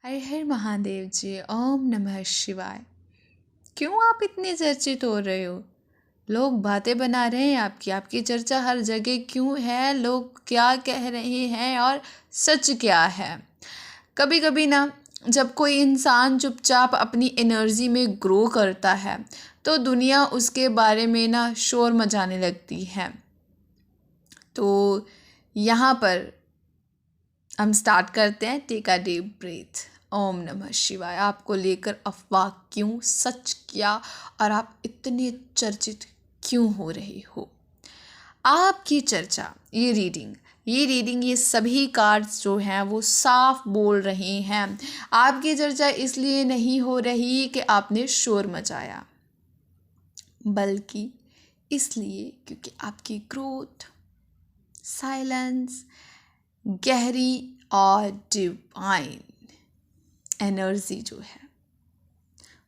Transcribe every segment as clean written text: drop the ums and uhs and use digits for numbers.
हर हर महादेव जी। ओम नमः शिवाय। क्यों आप इतने चर्चित हो रहे हो? लोग बातें बना रहे हैं आपकी चर्चा हर जगह क्यों है? लोग क्या कह रहे हैं और सच क्या है? कभी कभी ना, जब कोई इंसान चुपचाप अपनी एनर्जी में ग्रो करता है तो दुनिया उसके बारे में ना शोर मचाने लगती है। तो यहाँ पर हम स्टार्ट करते हैं। Take a deep breath. ओम नमः शिवाय। आपको लेकर अफवाह क्यों, सच क्या, और आप इतने चर्चित क्यों हो रहे हो? आपकी चर्चा, ये सभी कार्ड्स जो हैं वो साफ बोल रहे हैं। आपकी चर्चा इसलिए नहीं हो रही कि आपने शोर मचाया, बल्कि इसलिए क्योंकि आपकी ग्रोथ, साइलेंस, गहरी और डिवाइन एनर्जी जो है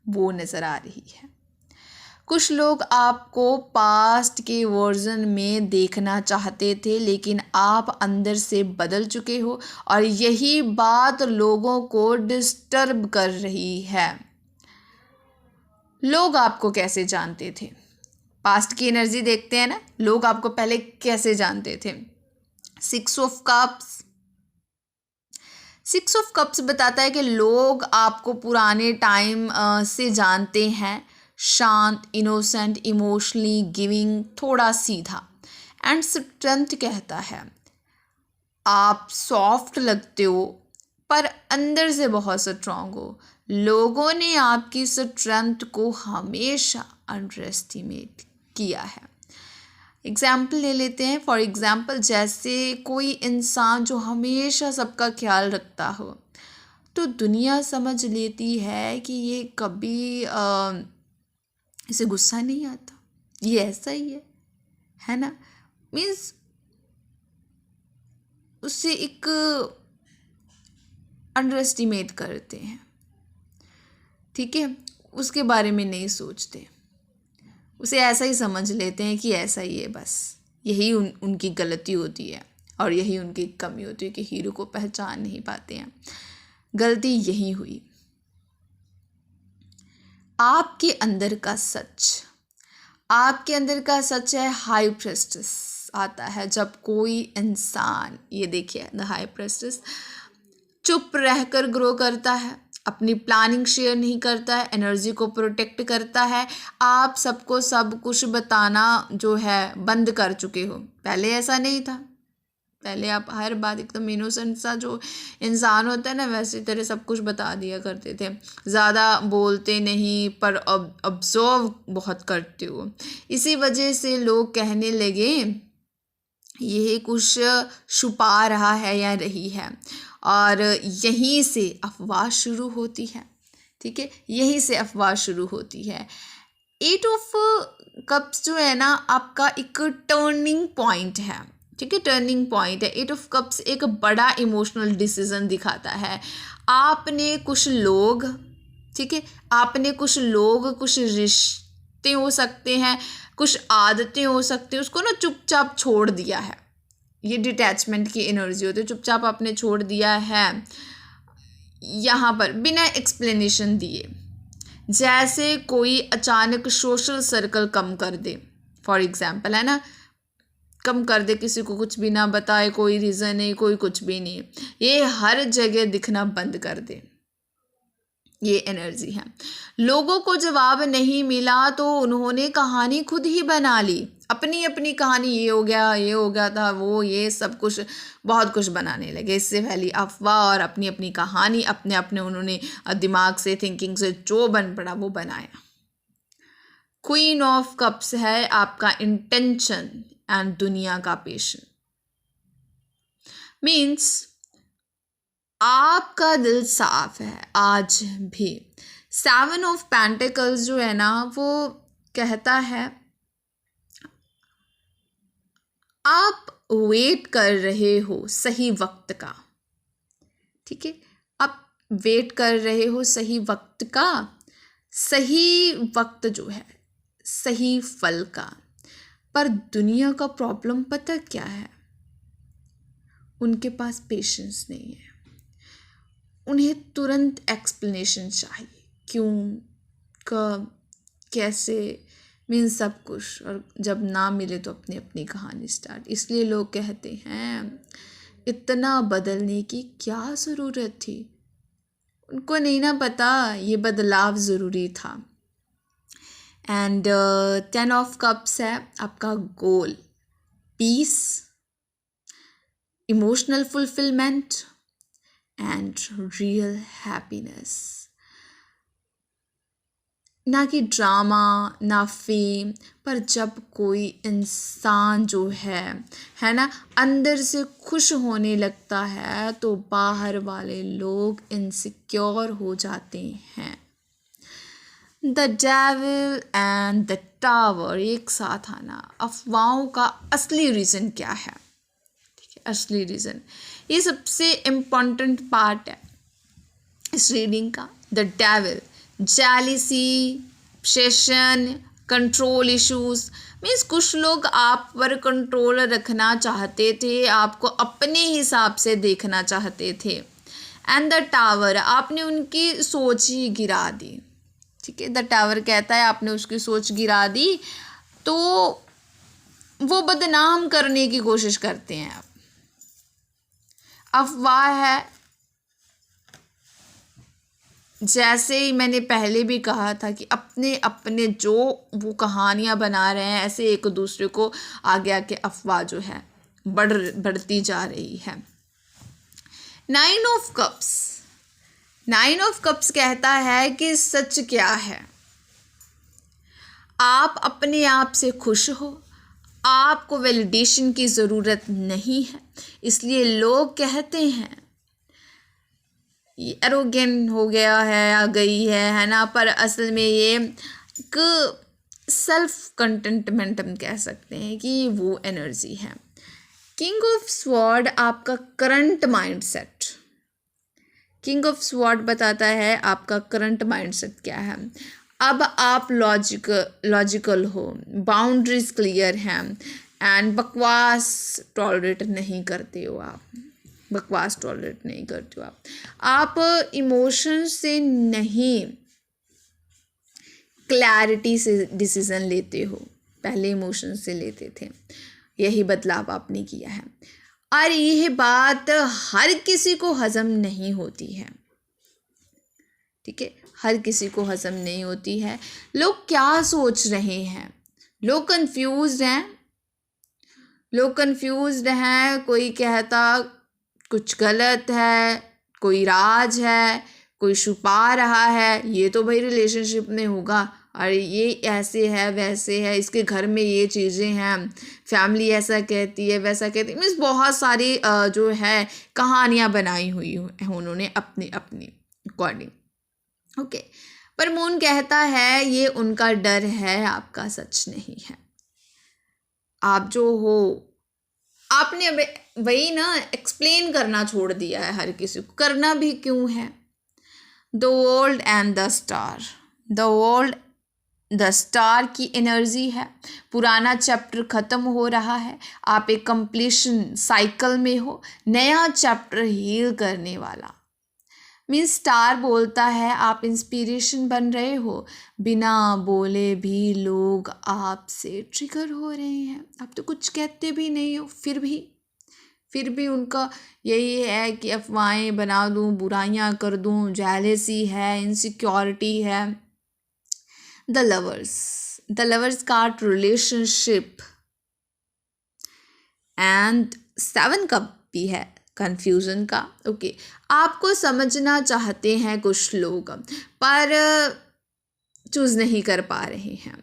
वो नज़र आ रही है। कुछ लोग आपको पास्ट के वर्जन में देखना चाहते थे, लेकिन आप अंदर से बदल चुके हो और यही बात लोगों को डिस्टर्ब कर रही है। लोग आपको कैसे जानते थे? पास्ट की एनर्जी देखते हैं ना, लोग आपको पहले कैसे जानते थे? 6 ऑफ कप्स बताता है कि लोग आपको पुराने टाइम से जानते हैं। शांत, इनोसेंट, इमोशनली गिविंग, थोड़ा सीधा। एंड स्ट्रेंथ कहता है आप सॉफ्ट लगते हो पर अंदर से बहुत स्ट्रांग हो। लोगों ने आपकी स्ट्रेंथ को हमेशा अंडर एस्टिमेट किया है। एग्जाम्पल ले लेते हैं। फॉर एग्जाम्पल, जैसे कोई इंसान जो हमेशा सबका ख्याल रखता हो, तो दुनिया समझ लेती है कि ये कभी इसे गुस्सा नहीं आता, ये ऐसा ही है ना। मीन्स उससे एक अंडर एस्टिमेट करते हैं, ठीक है, उसके बारे में नहीं सोचते, उसे ऐसा ही समझ लेते हैं कि ऐसा ही है, बस यही उनकी गलती होती है और यही उनकी कमी होती है कि हीरो को पहचान नहीं पाते हैं। गलती यही हुई। आपके अंदर का है हाई प्रेस्टिस आता है जब कोई इंसान, ये देखिए, द हाई प्रेस्टिस चुप रहकर ग्रो करता है, अपनी प्लानिंग शेयर नहीं करता है, एनर्जी को प्रोटेक्ट करता है। आप सबको सब कुछ बताना जो है बंद कर चुके हो। पहले ऐसा नहीं था। पहले आप हर बात एकदम इनोसेंट सा जो इंसान होता है ना, वैसे तरह सब कुछ बता दिया करते थे। ज़्यादा बोलते नहीं पर ऑब्जर्व बहुत करते हो। इसी वजह से लोग कहने लगे ये कुछ छुपा रहा है या रही है, और यहीं से अफवाह शुरू होती है। ठीक है, यहीं से अफवाह शुरू होती है। 8 ऑफ कप्स जो है ना, आपका एक टर्निंग पॉइंट है। ठीक है, टर्निंग पॉइंट है। 8 ऑफ कप्स एक बड़ा इमोशनल डिसीजन दिखाता है। आपने कुछ लोग, ठीक है, कुछ रिश्ते हो सकते हैं, कुछ आदतें हो सकती हैं, उसको ना चुपचाप छोड़ दिया है। ये डिटैचमेंट की एनर्जी होती है। चुपचाप आपने छोड़ दिया है यहाँ पर बिना एक्सप्लेनेशन दिए। जैसे कोई अचानक सोशल सर्कल कम कर दे, फॉर एग्जाम्पल, है ना, कम कर दे, किसी को कुछ भी ना बताए, कोई रीज़न नहीं, कोई कुछ भी नहीं, ये हर जगह दिखना बंद कर दे। ये एनर्जी है। लोगों को जवाब नहीं मिला तो उन्होंने कहानी खुद ही बना ली, अपनी अपनी कहानी, ये हो गया था, वो ये सब कुछ बहुत कुछ बनाने लगे। इससे पहली अफवाह और अपनी अपनी कहानी अपने अपने उन्होंने दिमाग से, थिंकिंग से जो बन पड़ा वो बनाया। क्वीन ऑफ कप्स है आपका इंटेंशन एंड दुनिया का पेशेंस। मीन्स आपका दिल साफ है आज भी। 7 ऑफ पेंटिकल्स जो है ना, वो कहता है आप वेट कर रहे हो सही वक्त का। ठीक है, आप वेट कर रहे हो सही वक्त का, सही वक्त जो है, सही फल का। पर दुनिया का प्रॉब्लम पता क्या है? उनके पास पेशेंस नहीं है। उन्हें तुरंत एक्सप्लेनेशन चाहिए, क्यों, कब, कैसे, मीन सब कुछ। और जब ना मिले तो अपनी अपनी कहानी स्टार्ट। इसलिए लोग कहते हैं इतना बदलने की क्या ज़रूरत थी। उनको नहीं ना पता ये बदलाव ज़रूरी था। एंड 10 ऑफ कप्स है आपका goal, peace, emotional fulfilment and real happiness. ना कि ड्रामा, ना फेम, पर जब कोई इंसान जो है ना, अंदर से खुश होने लगता है तो बाहर वाले लोग इनसिक्योर हो जाते हैं। The devil and the tower एक साथ आना, अफवाहों का असली रीज़न क्या है? ठीक है, असली रीज़न, ये सबसे इम्पॉर्टेंट पार्ट है इस रीडिंग का। The devil, jealousy, obsession, control issues, means कुछ लोग आप पर कंट्रोल रखना चाहते थे, आपको अपने हिसाब से देखना चाहते थे। एंड द टावर, आपने उनकी सोच ही गिरा दी। ठीक है, द टावर कहता है आपने उसकी सोच गिरा दी, तो वो बदनाम करने की कोशिश करते हैं। अफवाह है, जैसे ही मैंने पहले भी कहा था कि अपने अपने जो वो कहानियाँ बना रहे हैं, ऐसे एक दूसरे को आगे आके अफवाह जो है बढ़ती जा रही है। 9 ऑफ कप्स, 9 ऑफ कप्स कहता है कि सच क्या है, आप अपने आप से खुश हो, आपको वैलिडेशन की ज़रूरत नहीं है। इसलिए लोग कहते हैं ये एरोगेंट हो गया है, आ गई है ना, पर असल में ये एक सेल्फ कंटेंटमेंट हम कह सकते हैं कि वो एनर्जी है। किंग ऑफ स्वॉर्ड आपका current mindset, king of sword बताता है आपका करंट माइंडसेट क्या है। अब आप लॉजिकल हो, बाउंड्रीज क्लियर हैं एंड बकवास टॉलरेट नहीं करते हो, आप बकवास टॉलरेट नहीं करते हो। आप इमोशन से नहीं क्लैरिटी से डिसीज़न लेते हो, पहले इमोशन से लेते थे। यही बदलाव आपने किया है और यह बात हर किसी को हजम नहीं होती है। ठीक है, हर किसी को हजम नहीं होती है। लोग क्या सोच रहे हैं, लोग कंफ्यूज्ड हैं, लोग कंफ्यूज्ड हैं। कोई कहता कुछ गलत है, कोई राज है, कोई छुपा रहा है, ये तो भाई रिलेशनशिप में होगा, और ये ऐसे है वैसे है, इसके घर में ये चीज़ें हैं, फैमिली ऐसा कहती है वैसा कहती है। मीन्स बहुत सारी जो है कहानियाँ बनाई हुई हैं उन्होंने अपनी अपनी अकॉर्डिंग। ओके, पर मून कहता है ये उनका डर है, आपका सच नहीं है। आप जो हो, आपने वही ना एक्सप्लेन करना छोड़ दिया है हर किसी को, करना भी क्यों है। The world and the star, the world the star की एनर्जी है। पुराना चैप्टर ख़त्म हो रहा है, आप एक कंप्लीशन साइकिल में हो, नया चैप्टर हील करने वाला। मीन्स स्टार बोलता है आप इंस्पिरेशन बन रहे हो, बिना बोले भी लोग आपसे ट्रिगर हो रहे हैं। आप तो कुछ कहते भी नहीं हो, फिर भी उनका यही है कि अफवाहें बना दूं, बुराइयां कर दूं, जेलसी है, इनसिक्योरिटी है। The lovers card relationship and 7 cup भी है कन्फ्यूज़न का। ओके, आपको समझना चाहते हैं कुछ लोग, पर चूज़ नहीं कर पा रहे हैं।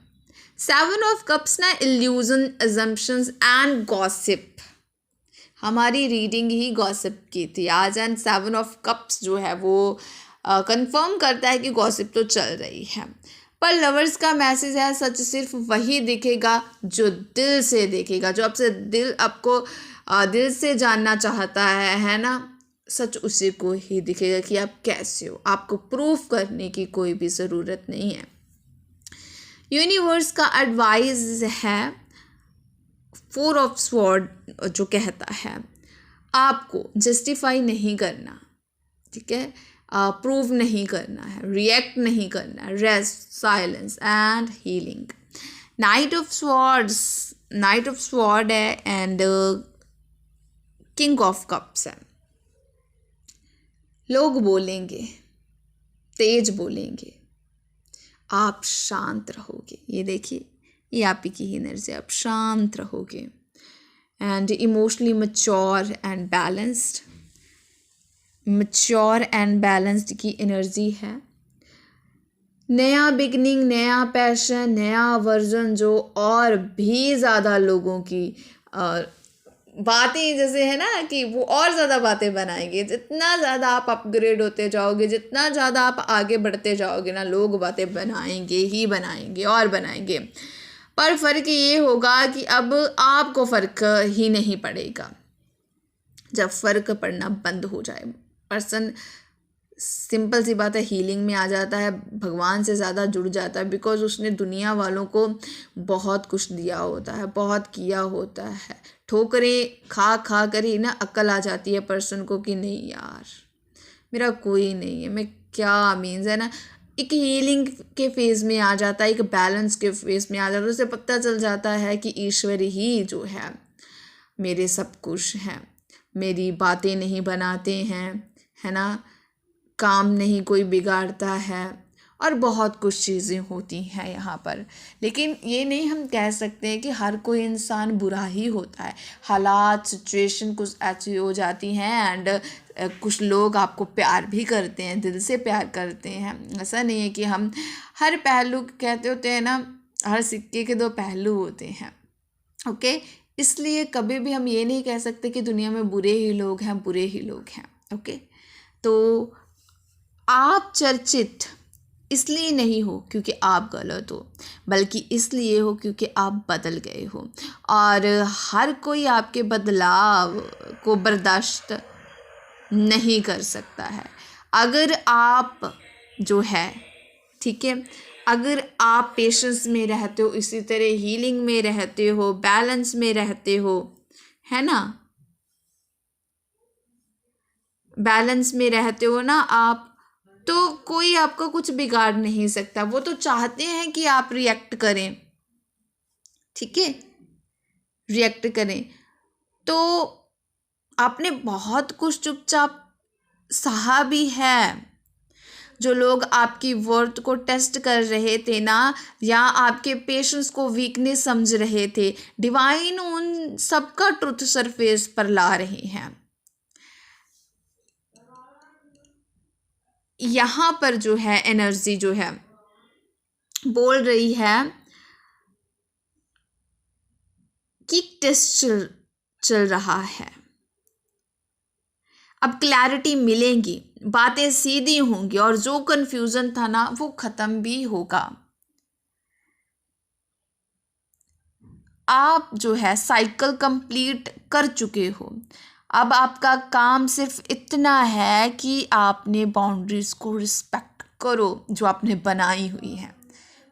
7 ऑफ कप्स ना इल्यूजन, अजम्पशंस एंड गॉसिप, हमारी रीडिंग ही गॉसिप की थी आज। एंड 7 ऑफ कप्स जो है वो कंफर्म करता है कि गॉसिप तो चल रही है। पर लवर्स का मैसेज है सच सिर्फ वही दिखेगा जो दिल से देखेगा, जो आपसे आपको दिल से जानना चाहता है ना, सच उसी को ही दिखेगा कि आप कैसे हो। आपको प्रूफ करने की कोई भी ज़रूरत नहीं है। यूनिवर्स का एडवाइस है 4 ऑफ स्वॉर्ड जो कहता है आपको जस्टिफाई नहीं करना। ठीक है, प्रूव नहीं करना है, रिएक्ट नहीं करना है, rest, silence and healing. Night of sword है एंड किंग ऑफ कप्स है। लोग बोलेंगे, तेज बोलेंगे, आप शांत रहोगे। ये देखिए, ये आप ही की एनर्जी, आप शांत रहोगे and emotionally mature and balanced की एनर्जी है। नया बिगनिंग, नया पैशन, नया वर्जन, जो और भी ज़्यादा लोगों की बातें जैसे है ना कि वो और ज़्यादा बातें बनाएंगे। जितना ज़्यादा आप अपग्रेड होते जाओगे, जितना ज़्यादा आप आगे बढ़ते जाओगे ना, लोग बातें बनाएंगे और बनाएंगे। पर फ़र्क ये होगा कि अब आपको फ़र्क ही नहीं पड़ेगा। जब फ़र्क पड़ना बंद हो जाए, पर्सन सिंपल सी बात है, हीलिंग में आ जाता है, भगवान से ज़्यादा जुड़ जाता है, बिकॉज उसने दुनिया वालों को बहुत कुछ दिया होता है, बहुत किया होता है। ठोकरें खा कर ही ना अक्ल आ जाती है पर्सन को कि नहीं यार, मेरा कोई नहीं है, मैं क्या मीन्स है ना, एक हीलिंग के फेज़ में आ जाता है, एक बैलेंस के फेज़ में आ जाता है। उसे पता चल जाता है कि ईश्वर ही जो है मेरे सब कुछ हैं, मेरी बातें नहीं बनाते हैं, है ना, काम नहीं कोई बिगाड़ता है, और बहुत कुछ चीज़ें होती हैं यहाँ पर। लेकिन ये नहीं हम कह सकते हैं कि हर कोई इंसान बुरा ही होता है। हालात, सिचुएशन कुछ ऐसी हो जाती हैं एंड कुछ लोग आपको प्यार भी करते हैं, दिल से प्यार करते हैं। ऐसा नहीं है कि हम हर पहलू, कहते होते हैं ना, हर सिक्के के दो पहलू होते हैं। ओके, इसलिए कभी भी हम ये नहीं कह सकते कि दुनिया में बुरे ही लोग हैं। ओके, तो आप चर्चित इसलिए नहीं हो क्योंकि आप गलत हो, बल्कि इसलिए हो क्योंकि आप बदल गए हो, और हर कोई आपके बदलाव को बर्दाश्त नहीं कर सकता है। अगर आप जो है, ठीक है, अगर आप पेशेंस में रहते हो, इसी तरह हीलिंग में रहते हो, बैलेंस में रहते हो, है ना, बैलेंस में रहते हो ना आप, तो कोई आपका कुछ बिगाड़ नहीं सकता। वो तो चाहते हैं कि आप रिएक्ट करें, ठीक है, रिएक्ट करें। तो आपने बहुत कुछ चुपचाप सहा भी है। जो लोग आपकी वर्थ को टेस्ट कर रहे थे ना, या आपके पेशेंस को वीकनेस समझ रहे थे, डिवाइन उन सबका ट्रुथ सरफेस पर ला रहे हैं। यहाँ पर जो है एनर्जी जो है बोल रही है कि टेस्ट चल रहा है, अब क्लैरिटी मिलेंगी, बातें सीधी होंगी, और जो कंफ्यूजन था ना वो खत्म भी होगा। आप जो है साइकिल कंप्लीट कर चुके हो। अब आपका काम सिर्फ इतना है कि आपने बाउंड्रीज को रिस्पेक्ट करो, जो आपने बनाई हुई है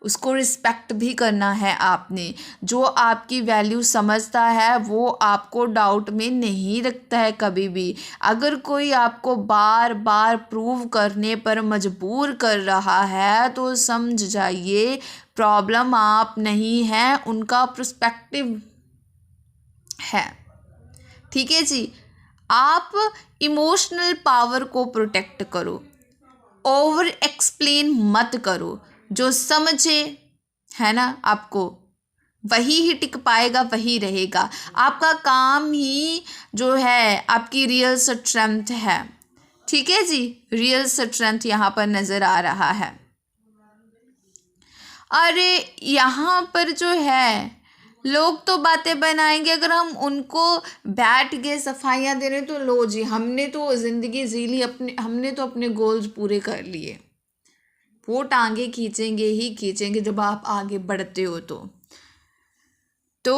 उसको रिस्पेक्ट भी करना है आपने। जो आपकी वैल्यू समझता है वो आपको डाउट में नहीं रखता है कभी भी। अगर कोई आपको बार बार प्रूव करने पर मजबूर कर रहा है तो समझ जाइए प्रॉब्लम आप नहीं है, उनका पर्सपेक्टिव है। ठीक है जी, आप इमोशनल पावर को प्रोटेक्ट करो, ओवर एक्सप्लेन मत करो। जो समझे है ना आपको, वही ही टिक पाएगा, वही रहेगा। आपका काम ही जो है आपकी रियल स्ट्रेंथ है। ठीक है जी, रियल स्ट्रेंथ यहाँ पर नज़र आ रहा है। अरे यहाँ पर जो है लोग तो बातें बनाएंगे, अगर हम उनको बैठ के सफाइयाँ दे रहे तो लो जी, हमने तो ज़िंदगी जी ली, हमने तो अपने गोल्स पूरे कर लिए। वो टांगे खींचेंगे ही खींचेंगे जब आप आगे बढ़ते हो। तो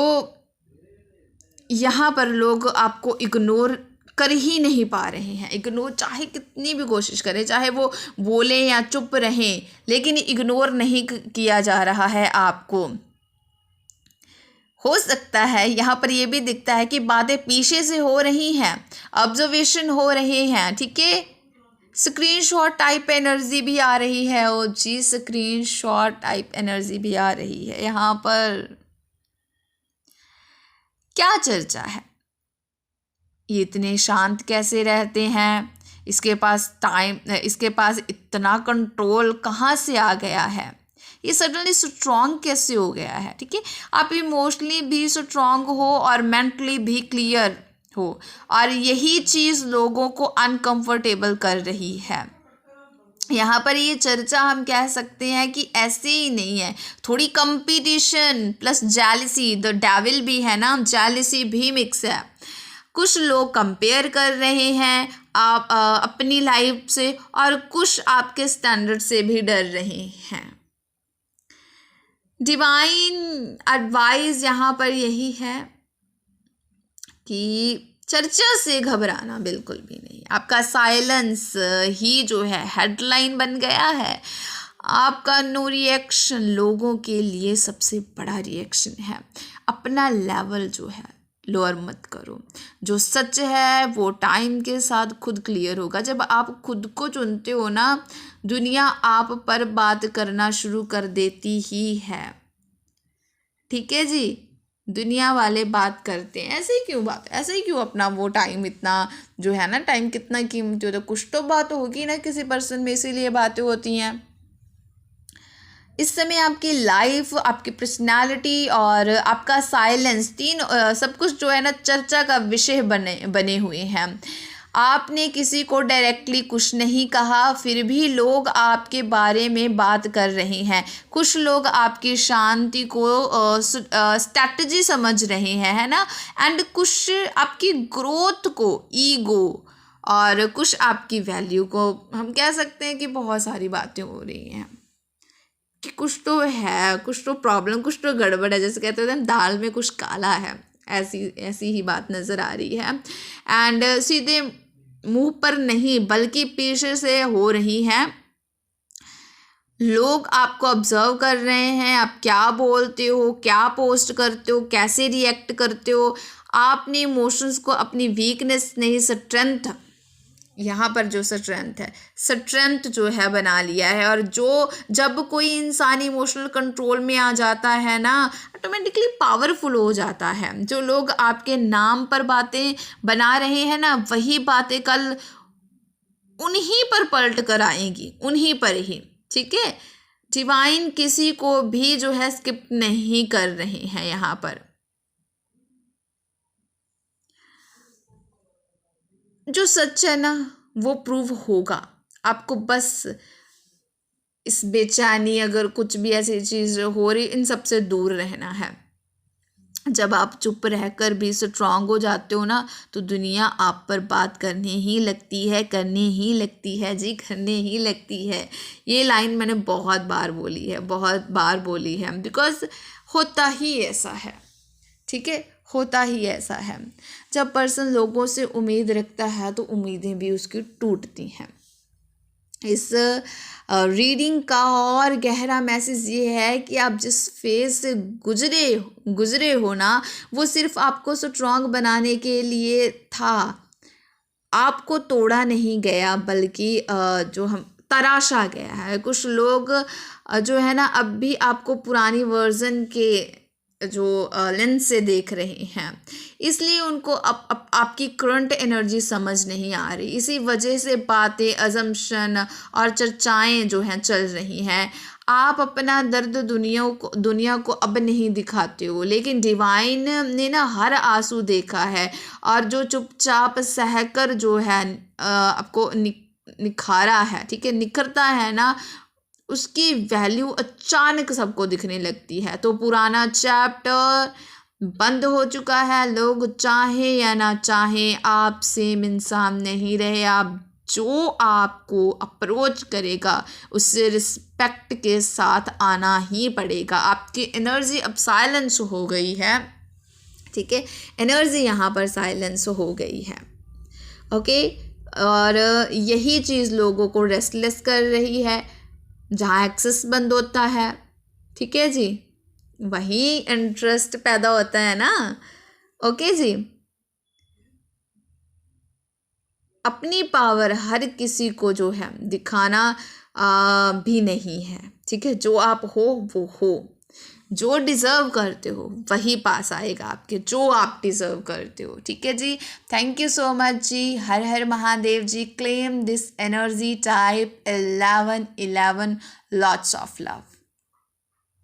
यहाँ पर लोग आपको इग्नोर कर ही नहीं पा रहे हैं। इग्नोर चाहे कितनी भी कोशिश करें, चाहे वो बोलें या चुप रहें, लेकिन इग्नोर नहीं किया जा रहा है आपको। हो सकता है यहाँ पर ये भी दिखता है कि बातें पीछे से हो रही हैं, ऑब्जर्वेशन हो रहे हैं, ठीक है, स्क्रीनशॉट टाइप एनर्जी भी आ रही है। ओ जी, स्क्रीनशॉट टाइप एनर्जी भी आ रही है। यहाँ पर क्या चर्चा है? ये इतने शांत कैसे रहते हैं? इसके पास इतना कंट्रोल कहाँ से आ गया है? ये सडनली स्ट्रांग कैसे हो गया है? ठीक है, आप इमोशनली भी स्ट्रांग हो और मेंटली भी क्लियर हो, और यही चीज़ लोगों को अनकंफर्टेबल कर रही है। यहाँ पर ये चर्चा हम कह सकते हैं कि ऐसे ही नहीं है, थोड़ी competition plus jealousy, the devil भी है ना, जेलसी भी मिक्स है। कुछ लोग कंपेयर कर रहे हैं आप अपनी लाइफ से, और कुछ आपके स्टैंडर्ड से भी डर रहे हैं। डिवाइन एडवाइस यहाँ पर यही है कि चर्चा से घबराना बिल्कुल भी नहीं। आपका साइलेंस ही जो है हेडलाइन बन गया है। आपका नो रिएक्शन लोगों के लिए सबसे बड़ा रिएक्शन है। अपना लेवल जो है लोअर मत करो। जो सच है वो टाइम के साथ खुद क्लियर होगा। जब आप खुद को चुनते हो ना, दुनिया आप पर बात करना शुरू कर देती ही है। ठीक है जी, दुनिया वाले बात करते हैं, ऐसे ही क्यों अपना वो टाइम इतना जो है ना, टाइम कितना कीमती होता है। कुछ तो बात होगी ना किसी पर्सन में, इसीलिए बातें होती हैं। इस समय आपकी लाइफ, आपकी पर्सनालिटी और आपका साइलेंस, सब कुछ जो है ना चर्चा का विषय बने हुए हैं। आपने किसी को डायरेक्टली कुछ नहीं कहा, फिर भी लोग आपके बारे में बात कर रहे हैं। कुछ लोग आपकी शांति को स्ट्रैटेजी समझ रहे हैं, है ना, एंड कुछ आपकी ग्रोथ को ईगो, और कुछ आपकी वैल्यू को। हम कह सकते हैं कि बहुत सारी बातें हो रही हैं कि कुछ तो है, कुछ तो प्रॉब्लम, कुछ तो गड़बड़ है। जैसे कहते हैं दाल में कुछ काला है, ऐसी ही बात नज़र आ रही है। एंड सीधे मुंह पर नहीं बल्कि पीछे से हो रही है। लोग आपको ऑब्जर्व कर रहे हैं, आप क्या बोलते हो, क्या पोस्ट करते हो, कैसे रिएक्ट करते हो। आपने इमोशंस को अपनी वीकनेस नहीं, स्ट्रेंथ, यहाँ पर जो स्ट्रेंथ जो है बना लिया है। और जब कोई इंसान इमोशनल कंट्रोल में आ जाता है ना, ऑटोमेटिकली पावरफुल हो जाता है। जो लोग आपके नाम पर बातें बना रहे हैं ना, वही बातें कल उन्हीं पर पलट कर आएंगी, उन्हीं पर ही। ठीक है, डिवाइन किसी को भी जो है स्किप नहीं कर रहे हैं। यहाँ पर जो सच है ना वो प्रूव होगा। आपको बस इस बेचैनी, अगर कुछ भी ऐसी चीज़ हो रही, इन सब से दूर रहना है। जब आप चुप रहकर भी स्ट्रांग हो जाते हो ना, तो दुनिया आप पर बात करने ही लगती है, करने ही लगती है जी, करने ही लगती है। ये लाइन मैंने बहुत बार बोली है, बिकॉज होता ही ऐसा है। ठीक है, होता ही ऐसा है। जब पर्सन लोगों से उम्मीद रखता है तो उम्मीदें भी उसकी टूटती हैं। इस रीडिंग का और गहरा मैसेज ये है कि आप जिस फेज से गुजरे हो ना, वो सिर्फ आपको स्ट्रांग बनाने के लिए था। आपको तोड़ा नहीं गया, बल्कि जो हम तराशा गया है। कुछ लोग जो है ना अब भी आपको पुरानी वर्जन के जो लेंस से देख रहे हैं, इसलिए उनको आपकी करंट एनर्जी समझ नहीं आ रही। इसी वजह से बातें, अजम्पशन और चर्चाएं जो हैं चल रही हैं। आप अपना दर्द दुनिया को अब नहीं दिखाते हो, लेकिन डिवाइन ने ना हर आंसू देखा है, और जो चुपचाप सहकर जो है आपको निखारा है, ठीक है, निखरता है ना, उसकी वैल्यू अचानक सबको दिखने लगती है। तो पुराना चैप्टर बंद हो चुका है। लोग चाहे या ना चाहे आप सेम इंसान नहीं रहे। आप जो आपको अप्रोच करेगा उससे रिस्पेक्ट के साथ आना ही पड़ेगा। आपकी एनर्जी अब साइलेंस हो गई है। ठीक है, एनर्जी यहाँ पर साइलेंस हो गई है। ओके, और यही चीज़ लोगों को रेस्टलेस कर रही है। जहाँ एक्सेस बंद होता है, ठीक है जी, वहीं इंटरेस्ट पैदा होता है ना। ओके जी, अपनी पावर हर किसी को जो है दिखाना भी नहीं है, ठीक है। जो आप हो वो हो, जो डिज़र्व करते हो वही पास आएगा आपके, जो आप डिज़र्व करते हो, ठीक है जी। थैंक यू सो मच जी। हर हर Mahadev ji. Claim this energy type 1111, lots of love.